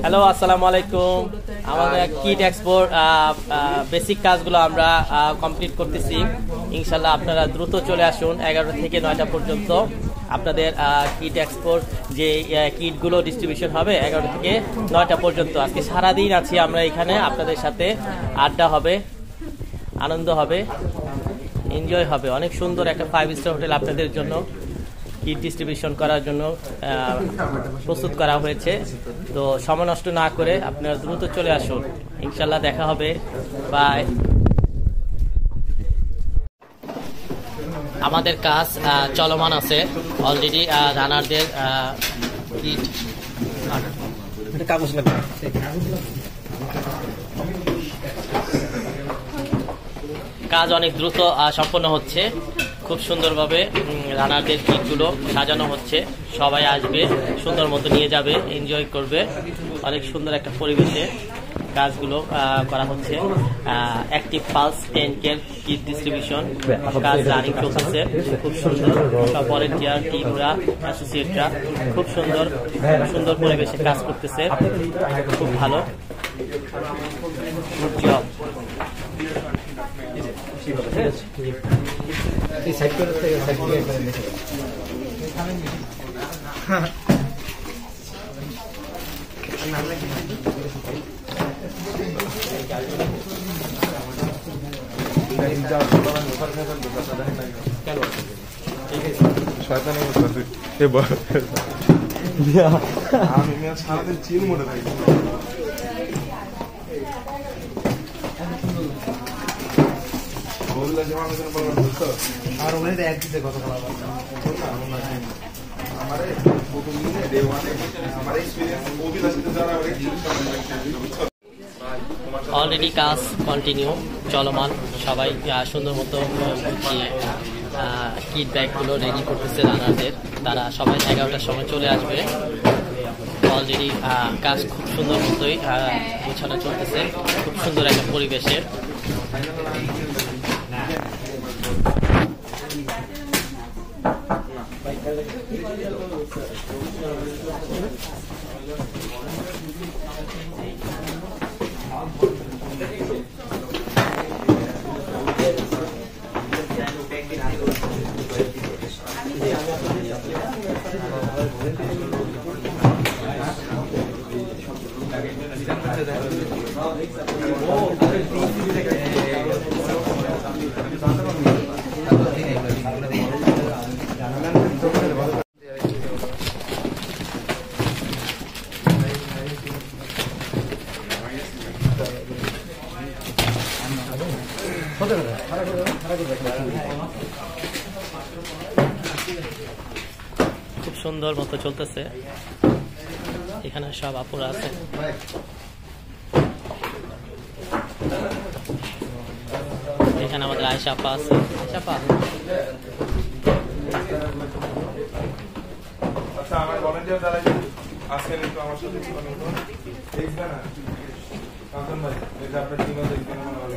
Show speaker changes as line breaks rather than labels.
Hello, আসসালামু আলাইকুম। আমাদের কিট এক্সপোর বেসিক কাজগুলো আমরা কমপ্লিট করতেছি। ইনশাল্লাহ আপনারা দ্রুত চলে আসুন 11টা থেকে 9টা পর্যন্ত। আপনাদের কিট এক্সপোর যে কিটগুলো ডিস্ট্রিবিউশন হবে 11টা থেকে 9টা পর্যন্ত। আজকে সারাদিন আছি আমরা এখানে, আপনাদের সাথে আড্ডা হবে, আনন্দ হবে, এনজয় হবে। অনেক সুন্দর একটা 5 স্টার হোটেল আপনাদের জন্য কিট ডিস্ট্রিবিউশন করার জন্য প্রস্তুত করা হয়েছে। তো সময় নষ্ট না করে আপনারা দ্রুত চলে আসুন, ইনশাল্লাহ দেখা হবে। বাই। আমাদের কাজ চলমান আছে অলরেডি। রানারদের কিট কাগজ লাগবে, কাজ অনেক দ্রুত সম্পন্ন হচ্ছে। খুব সুন্দরভাবে রানারদের কিটগুলো সাজানো হচ্ছে। সবাই আসবে, সুন্দর মতো নিয়ে যাবে, এনজয় করবে। অনেক সুন্দর একটা পরিবেশে কাজগুলো করা হচ্ছে। Active pulse 10 care kit distribution কাজ রানিং চলতেছে। খুব সুন্দর, সব ভলেন্টিয়ার টিমরা, অ্যাসোসিয়েটরা খুব সুন্দর সুন্দর পরিবেশে কাজ করতেছে। খুব ভালো, গুড জব।
আমি সারাদিন চিল মোড়ে থাকি। আর ওনার এক দিতে কথা বলা
অলরেডি কাজ কন্টিনিউ চলমান। সবাই সুন্দর মতো কিট ব্যাগগুলো রেডি করতেছে রানারদের। তারা সবাই 11টার সময় চলে আসবে। অলরেডি কাজ খুব সুন্দর মতোই গোছানো চলতেছে, খুব সুন্দর একটা পরিবেশে। খুব সুন্দর মতো চলতেছে। এখানে সব আপুরা আছে। এখানে আমাদের আয়েশা আপা আছে। আয়েশা আপা,
আচ্ছা আমার ভলান্টিয়ার যারা আজকে একটু আমার সাথে দেখবেন না কাঞ্চন ভাই, এই যে আপনার টিমে দেখবেন আমার